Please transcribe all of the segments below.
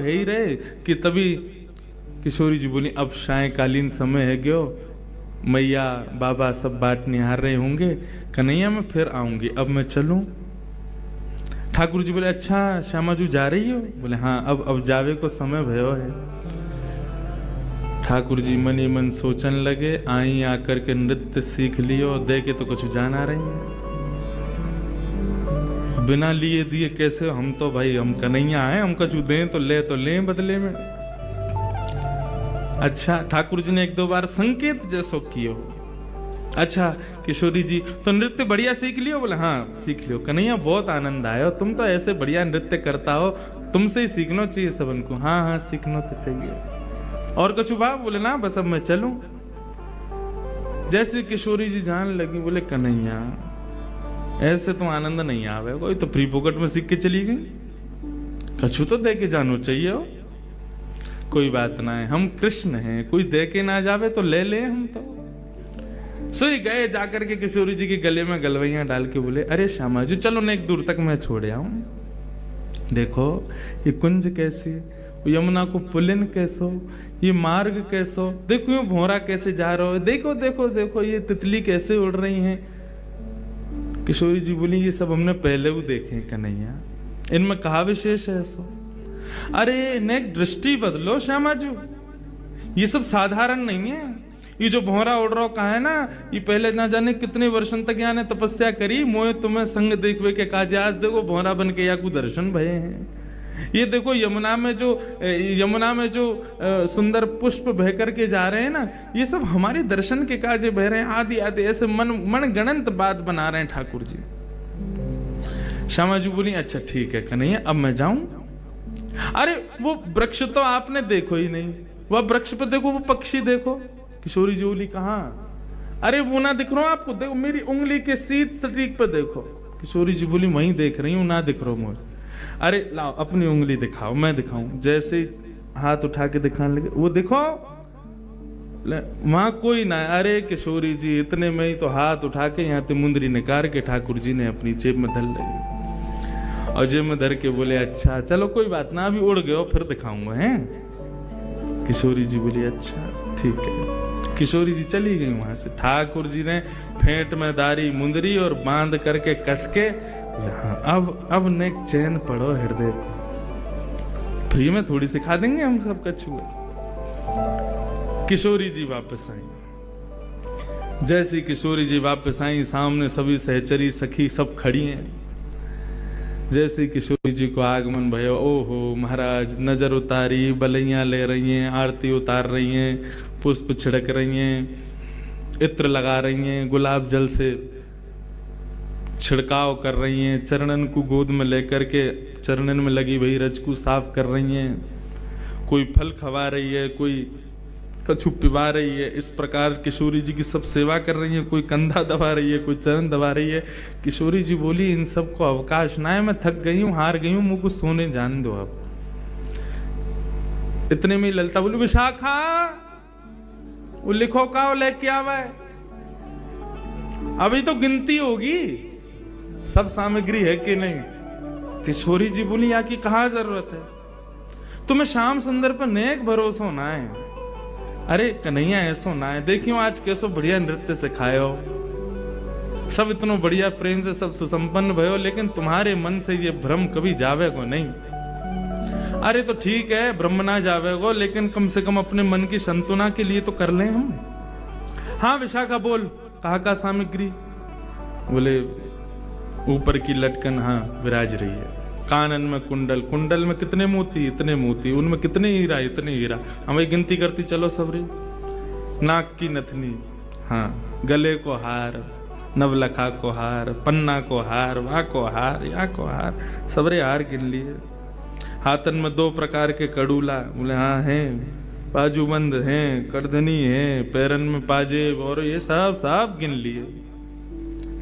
है ही रहे कि तभी किशोरी जी बोली अब सायकालीन समय है गयो, मैया बाबा सब बाट निहार रहे होंगे, कन्हैया मैं फिर आऊंगी, अब मैं चलूं। ठाकुर जी बोले अच्छा श्यामा जी जा रही हो? बोले हाँ अब जावे को समय भयो है। ठाकुर जी मन ही मन सोचन लगे, आई आकर के नृत्य सीख लियो, दे के तो कुछ जान आ रही है, बिना लिए दिए कैसे, हम तो भाई हम कन्हैया हैं, हम कछु दें तो ले बदले में। अच्छा ठाकुर जी ने एक दो बार संकेत जैसो कियो। अच्छा किशोरी जी तो नृत्य बढ़िया सीख लियो? बोले हाँ सीख लियो। कन्हैया बहुत आनंद आया, तुम तो ऐसे बढ़िया नृत्य करता हो, तुमसे ही सीखना चाहिए सबन को। हाँ सीखना तो चाहिए। और कछु बाप? बोले ना बस अब मैं चलूं। जैसे किशोरी जी जान लगी, बोले कन्हैया ऐसे तो आनंद नहीं आवे, कोई तो फ्री पॉकेट में सीख के चली गई, कछु तो दे के जानो चाहिए हो। कोई बात ना है, हम कृष्ण हैं, कोई दे के ना जावे तो ले हम तो। सोई गए जाकर के किशोरी जी के गले में गलवैया डाल के बोले अरे श्यामा जी चलो ना एक दूर तक मैं छोड़ आऊं, देखो ये कुंज कैसी, यमुना को पुलिन कैसो, ये मार्ग कैसो, देखो ये भौरा कैसे जा रहा है, देखो देखो देखो ये तितली कैसे उड़ रही हैं। किशोरी जी बोली ये सब हमने पहले भी देखे हैं कन्हैया, इनमें कहा विशेष है ऐसा? अरे नेक दृष्टि बदलो श्यामा जी, ये सब साधारण नहीं है। ये जो भौरा उड़ रहा कहा है ना, ये पहले ना जाने कितने वर्षों तक यहाँ ने तपस्या करी, मोए तुम्हें संग देखवे के काज, आज देखो भौरा बन के या को दर्शन भये हैं। ये देखो यमुना में जो सुंदर पुष्प बह करके जा रहे हैं ना, ये सब हमारे दर्शन के काजे बह रहे हैं। आदि आदि ऐसे मन गणंत बात बना रहे हैं ठाकुर जी। श्यामा जी बोली अच्छा ठीक है कन्हैया अब मैं जाऊं। अरे वो वृक्ष तो आपने देखो ही नहीं, वह वृक्ष पे देखो, वो पक्षी देखो। किशोरी जी बोली कहाँ? अरे वो ना दिख रहा आपको, देखो मेरी उंगली के सीध सटीक पे देखो। किशोरी जी बोली वहीं देख रही हूँ, ना दिख रहा मुझे। अरे लाओ अपनी उंगली दिखाओ, मैं दिखाऊं। जैसे हाथ उठा के दिखाने लगे, वो देखो वहां कोई ना। अरे किशोरी जी इतने में ही तो हाथ उठा के यहाँ ते मुंदरी निकाल के ठाकुर जी ने अपनी जेब में धर लगी, और जेब में धर के बोले अच्छा चलो कोई बात ना, अभी उड़ गए फिर दिखाऊंगा हैं। किशोरी जी बोली अच्छा ठीक है। किशोरी जी चली गई वहां से। ठाकुर जी ने फेंट में दारी मुंदरी और बांध करके कस के, अब नेक चैन पड़ो हृदय को, फ्री में थोड़ी सिखा देंगे हम सब कछुए। किशोरी जी वापस आई। जैसी किशोरी जी वापस आई, सामने सभी सहचरी सखी सब खड़ी हैं। जैसे किशोरी जी को आगमन भयो, ओहो महाराज नजर उतारी, बलैया ले रही हैं, आरती उतार रही हैं, पुष्प छिड़क रही हैं, इत्र लगा रही हैं, गुलाब जल से छिड़काव कर रही हैं, चरणन को गोद में लेकर के चरणन में लगी वही रज को साफ कर रही हैं, कोई फल खवा रही है, कोई कछु पिवा रही है। इस प्रकार किशोरी जी की सब सेवा कर रही है, कोई कंधा दबा रही है, कोई चरण दबा रही है। किशोरी जी बोली इन सब को अवकाश ना है, मैं थक गई हूँ, हार गई हूँ, मुझको सोने जान दो अब। इतने में ललता बोली विशाखा वो लिखो का लेके आवा है, अभी तो गिनती होगी सब सामग्री है कि नहीं। किशोरी जी बोली यहाँ की कहाँ जरूरत है, तुम्हें श्याम सुंदर पर नेक भरोसा ना है। अरे कन्हैया ऐसो ना है, देखियो आज कैसो बढ़िया नृत्य सिखायो, सब इतना बढ़िया प्रेम से सब सुसंपन्न भयो, लेकिन तुम्हारे मन से ये भ्रम कभी जावे को नहीं। अरे तो ठीक है ब्रह्म ना जावे को, लेकिन कम से कम अपने मन की संतुना के लिए तो कर लें हम। हाँ विशाखा बोल, कहा का सामग्री? बोले ऊपर की लटकन हाँ विराज रही है, कानन में कुंडल, कुंडल में कितने मोती, इतने मोती, उनमें कितने हीरा, इतने हीरा, हमें गिनती करती चलो सबरी। नाक की नथनी, हाँ गले को हार, नवलखा को हार, पन्ना को हार, वहाँ को हार, यहाँ को हार, सबरे हार गिन लिए। हाथन में 2 प्रकार के कड़ूला, बोले हाँ हैं, बाजूबंद हैं, करधनी हैं, पैरन में पाजेब, और ये सब गिन लिए।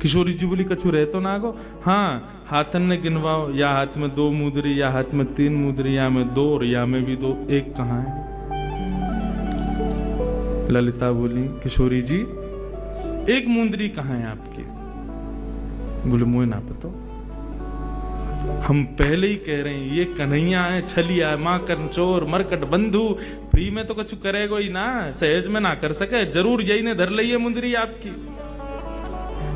किशोरी जी बोली कछु रह तो ना गो? हाँ हाथन ने गिनवाओ, या हाथ में 2 मुद्री, या हाथ में 3 मुद्री, या में 2 और या में भी 2, एक कहाँ है? ललिता बोली किशोरी जी 1 मुंदरी कहाँ है आपकी? बोले मुझे ना पता। हम पहले ही कह रहे हैं ये कन्हैया है, छलिया है, माँ कर्ण चोर मरकट बंधु, फ्री में तो कुछ करेगा ही ना, सहज में ना कर सके, जरूर यही ने धर ली है मुंदरी आपकी।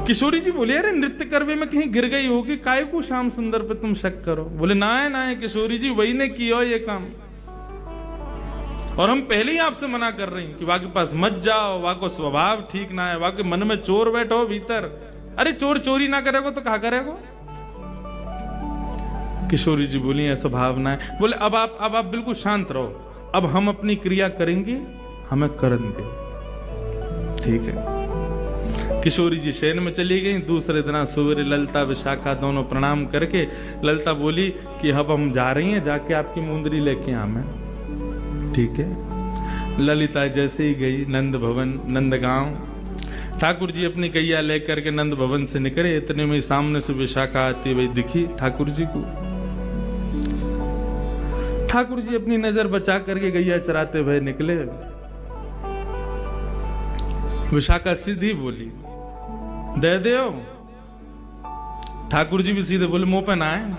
किशोरी जी बोले अरे नृत्य करवे में कहीं गिर गई होगी, काय को श्याम सुंदर पे तुम शक करो। बोले ना है किशोरी जी, वही ने किया ये काम, और हम पहले ही आपसे मना कर रहे हैं कि वहां के पास मत जाओ, वहां को स्वभाव ठीक ना है, वहां के मन में चोर बैठो भीतर। अरे चोर चोरी ना करेगो तो कहा करेगो। किशोरी जी बोली ऐसा भावना है। बोले अब आप बिल्कुल शांत रहो, अब हम अपनी क्रिया करेंगे, हमें करन दे, ठीक है। किशोरी जी शयन में चली गई। दूसरे दिन सवेरे ललिता विशाखा दोनों प्रणाम करके ललिता बोली कि अब हम जा रही हैं, जाके आपकी मुंदरी लेके आवे, ठीक है। ललिता जैसे ही गई नंद भवन नंदगांव, ठाकुर जी अपनी गैया लेकर के नंद भवन से निकले। इतने में सामने से विशाखा आती हुई दिखी ठाकुर जी को। ठाकुर जी अपनी नजर बचा करके गैया चराते हुए निकले। विशाखा सीधी बोली दे दो। ठाकुर जी भी सीधे बोले मुंह पे ना आए।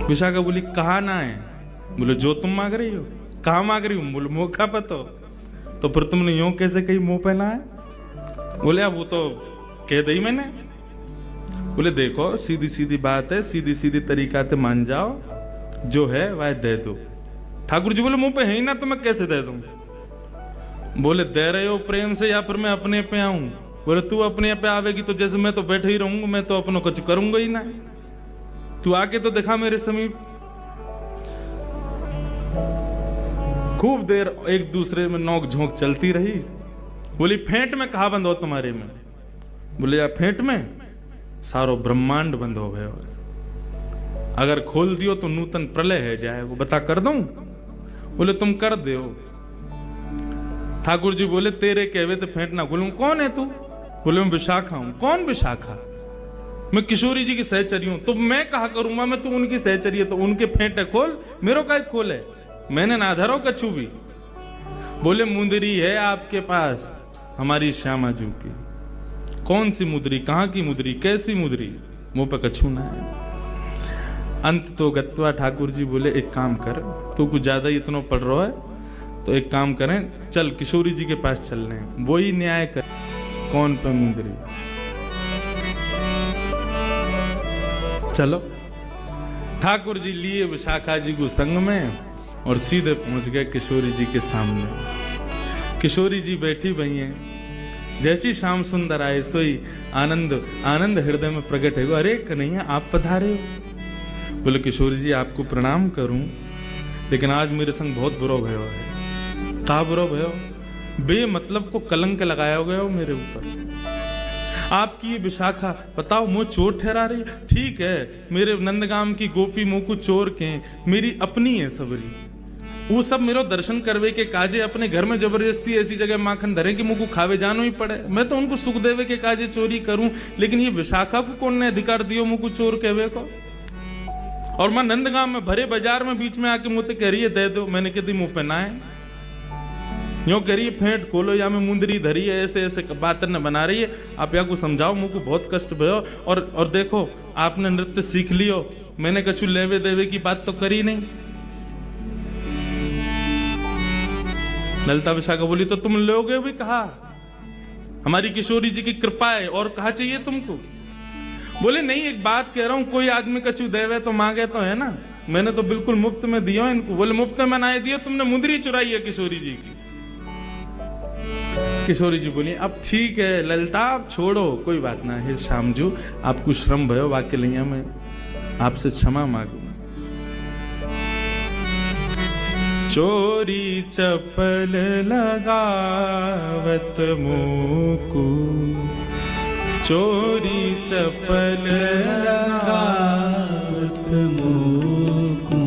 विशाखा बोली कहा ना है? बोले जो तुम मांग रही हो। कहा मांग रही हूं? बोले मौका पतो। तो फिर तुमने यूं कैसे कही मुंह पे ना है? बोले अब वो तो कह दी मैंने। बोले देखो सीधी सीधी बात है, सीधी सीधी तरीका से मान जाओ, जो है वह दे दो। ठाकुर जी बोले मुंह पे है ही ना तो मैं कैसे दे दूं? बोले दे रहे हो प्रेम से या फिर मैं अपने पे आऊं? बोले तू अपने पे आवेगी तो जैसे मैं तो बैठे ही रहूंगा, मैं तो अपनों कुछ करूंगा ही ना, तू आके तो दिखा मेरे समीप। खूब देर एक दूसरे में नोक झोंक चलती रही। बोली फेंट में कहा बंद हो तुम्हारे में? बोले या फेंट में सारो ब्रह्मांड बंद हो गए, अगर खोल दियो तो नूतन प्रलय है जाए, वो बता कर दूं? बोले तुम कर दो। ठाकुर जी बोले तेरे कहवे तो फेंट ना खोलूं। कौन है तू? बोले मैं विशाखा हूं। कौन विशाखा? मैं किशोरी जी की सहचरी हूं। तो मैं कहा करूंगा मैं तू उनकी सहचरी है तो उनके फेंटे खोल, मेरो का खोल है, मैंने ना धरो कछु भी। बोले मुंदरी है आपके पास हमारी श्यामा जू की। कौन सी मुद्री? कहां की मुद्री? कैसी मुद्री? मुंह पे कछु ना है। अंत तो गत्वा ठाकुर जी बोले एक काम कर, तू कुछ ज्यादा ही इतना पढ़ रहा है तो एक काम करें, चल किशोरी जी के पास चल रहे हैं, वो ही न्याय कर कौन पे मुद्री। चलो ठाकुर जी लिए विशाखा जी को संग में और सीधे पहुंच गए किशोरी जी के सामने। किशोरी जी बैठी हुई हैं। जैसी श्याम सुंदर आए सोई आनंद आनंद हृदय में प्रकट है। अरे कन्हैया आप पधारे हो। बोले किशोरी जी आपको प्रणाम करूं, लेकिन आज मेरे संग बहुत बुरा भयो है। का बुरा भयो? बे मतलब को कलंक लगाया गया हो मेरे ऊपर। आपकी ये विशाखा बताओ मुझे चोर ठहरा रही। ठीक है मेरे नंदगाम की गोपी मुंह को चोर के मेरी अपनी है सबरी, वो सब मेरा दर्शन करवे के काजे अपने घर में जबरदस्ती ऐसी जगह माखन धरे कि मुझको खावे जानो ही पड़े। मैं तो उनको सुख देवे के काजे चोरी करूं, लेकिन ये विशाखा को कौन ने अधिकार दियो मुझको चोर कहवे को? और मैं नंदगांव में भरे बाजार में बीच में आके मुझे कह रही है दे दो। मैंने कह दी मुंह पे ना है, यूं कह रही है फेंट खोलो या मैं मुंदरी धरी है, ऐसे ऐसे बात न बना रही है। आप यहाँ को समझाओ, मुझको बहुत कष्ट भयो। और देखो आपने नृत्य सीख लियो, मैंने कछु लेवे देवे की बात तो करी नहीं। ललिता विशाखा बोली तो तुम लोगे भी कहा, हमारी किशोरी जी की कृपा है, और कहा चाहिए तुमको? बोले नहीं एक बात कह रहा हूं, कोई आदमी कछु देवे तो मांगे तो है ना, मैंने तो बिल्कुल मुफ्त में दिया इनको। बोले मुफ्त में बनाए दिया तुमने, मुंदरी चुराई है किशोरी जी की। किशोरी जी बोली अब ठीक है ललिता आप छोड़ो, कोई बात ना है श्यामजू, आपको श्रम भयो वाक्य लिया मैं आपसे क्षमा मांगू। चोरी चपल लगावत मोकू, चोरी चपल लगावत मोकू,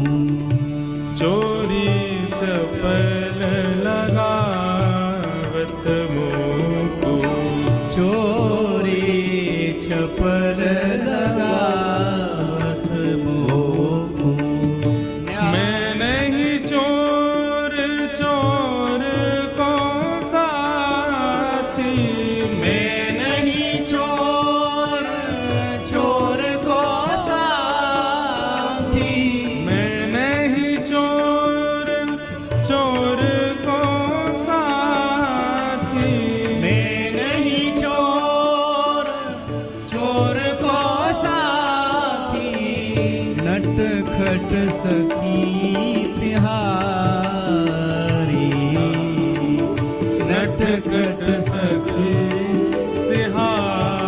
चोरी चपल लगावत मोकू, चोरी चपल लगावत मोकू। मैं नहीं चोर चोर को साथी, मैं नहीं चोर मैं नहीं चोर चोर को साथी, मैं नहीं चोर चोर को साथी, नटखट सखी तिहारी, नटखट सखी तिहारी,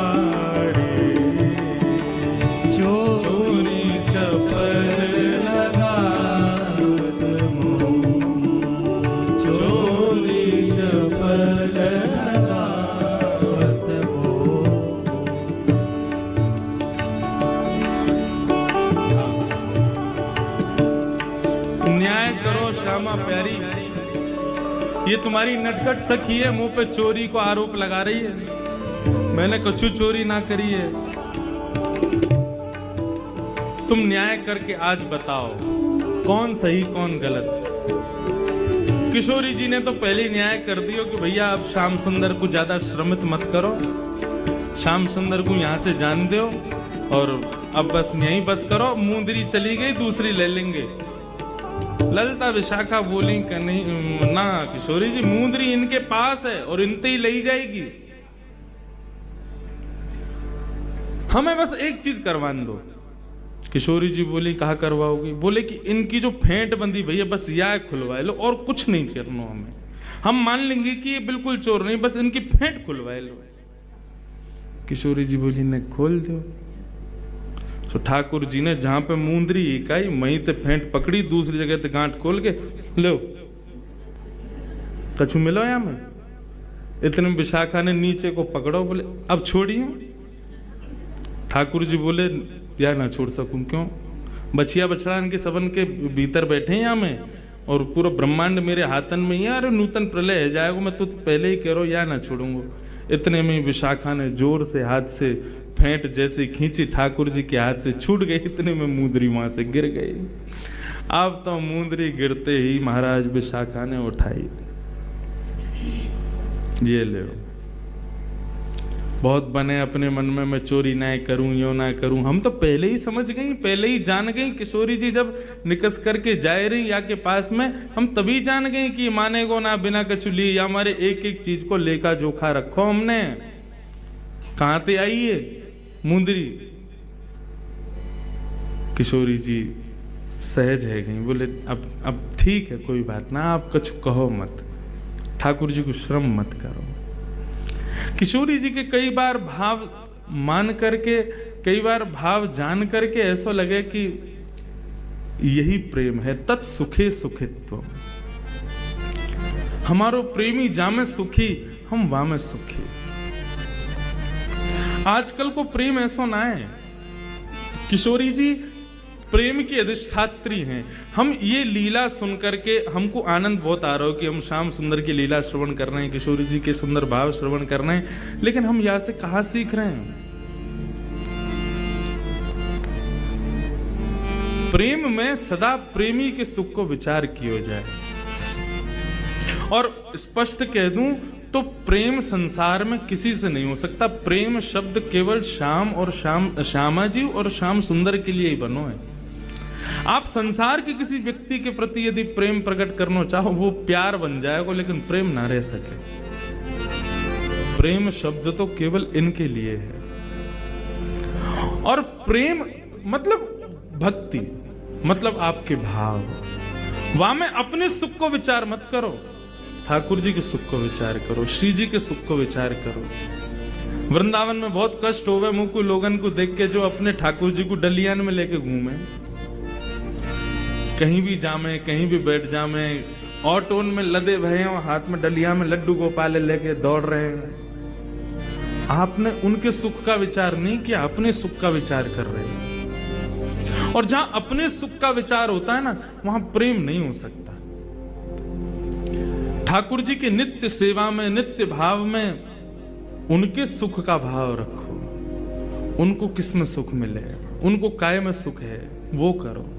चोरी चपल लगावत मोह, चोरी चपल लगावत मोह। न्याय करो श्यामा प्यारी, ये तुम्हारी नटखट सखी है, मुंह पे चोरी को आरोप लगा रही है। मैंने कछु चोरी ना करी है। तुम न्याय करके आज बताओ कौन सही कौन गलत। किशोरी जी ने तो पहले ही न्याय कर दियो कि भैया अब श्याम सुंदर को ज्यादा श्रमित मत करो, श्याम सुंदर को यहां से जान दो और अब बस यहीं बस करो। मुंदरी चली गई, दूसरी ले लेंगे। ललिता विशाखा बोली कि नहीं ना किशोरी जी, मुंदरी इनके पास है और इनते ही ले जाएगी, हमें बस एक चीज करवान दो। किशोरी जी बोली कहा करवाओगी? बोले कि इनकी जो फेंट बंदी भैया बस यह खुलवा लो और कुछ नहीं करना हमें, हम मान लेंगे कि ये बिल्कुल चोर नहीं, बस इनकी फेंट खुलवा लो। किशोरी जी बोली ने खोल दो। तो ठाकुर जी ने जहां पे मुंदरी इकाई मई ते फेंट पकड़ी, दूसरी जगह ते गांठ खोल के लो कछु मिलो या में। इतने में विशाखा ने नीचे को पकड़ो, बोले अब छोड़िए। ठाकुर जी बोले या ना छोड़ सकूं, क्यों? बछिया बछड़ा इनके सबन के भीतर बैठे हैं यहाँ में और पूरा ब्रह्मांड मेरे हाथन में ही है। अरे नूतन प्रलय है जाएगा, मैं तो पहले ही कह रहा हूं या ना छोड़ूंगा। इतने में विशाखा ने जोर से हाथ से फेंट जैसे खींची, ठाकुर जी के हाथ से छूट गई। इतने में मुंदरी वहां से गिर गई। अब तो मुंदरी गिरते ही महाराज विशाखा ने उठाई, ये ले बहुत बने अपने मन में मैं चोरी ना करूं यो ना करूं। हम तो पहले ही समझ गई, पहले ही जान गई। किशोरी जी जब निकस करके जाए रही या के पास में, हम तभी जान गए कि माने को ना बिना कछु ली, या हमारे एक एक चीज को लेखा जोखा रखो हमने। कहां ते आई है मुंदरी? किशोरी जी सहज है गई, बोले अब ठीक है कोई बात ना, आप कछु कहो मत, ठाकुर जी को श्रम मत करो। किशोरी जी के कई बार भाव मान करके, कई बार भाव जान करके ऐसा लगे कि यही प्रेम है। तत्सुखे सुखित्व, हमारो प्रेमी जामे सुखी, हम वामे सुखी। आजकल को प्रेम ऐसा ना है। किशोरी जी प्रेम की अधिष्ठात्री हैं। हम ये लीला सुन करके हमको आनंद बहुत आ रहा हो कि हम श्याम सुंदर की लीला श्रवण कर रहे हैं, किशोरी जी के सुंदर भाव श्रवण कर रहे हैं, लेकिन हम यहां से कहां सीख रहे हैं? प्रेम में सदा प्रेमी के सुख को विचार किया जाए। और स्पष्ट कह दूं तो प्रेम संसार में किसी से नहीं हो सकता। प्रेम शब्द केवल श्याम और श्यामा जी और श्याम सुंदर के लिए ही बनो है। आप संसार के किसी व्यक्ति के प्रति यदि प्रेम प्रकट करना चाहो, वो प्यार बन जाएगा, लेकिन प्रेम ना रह सके। प्रेम शब्द तो केवल इनके लिए है। और प्रेम मतलब भक्ति, मतलब आपके भाव। वहां में अपने सुख को विचार मत करो, ठाकुर जी के सुख को विचार करो, श्री जी के सुख को विचार करो। वृंदावन में बहुत कष्ट हो गए मुझको लोगन को देख के जो अपने ठाकुर जी को डलियान में लेके घूमे, कहीं भी जामे, कहीं भी बैठ जामे, ऑटोन में लदे भये और हाथ में डलिया में लड्डू गोपाल लेके दौड़ रहे हैं। आपने उनके सुख का विचार नहीं किया, अपने सुख का विचार कर रहे हैं। और जहां अपने सुख का विचार होता है ना, वहां प्रेम नहीं हो सकता। ठाकुर जी के नित्य सेवा में, नित्य भाव में उनके सुख का भाव रखो। उनको किस में सुख मिले, उनको काय में सुख है वो करो।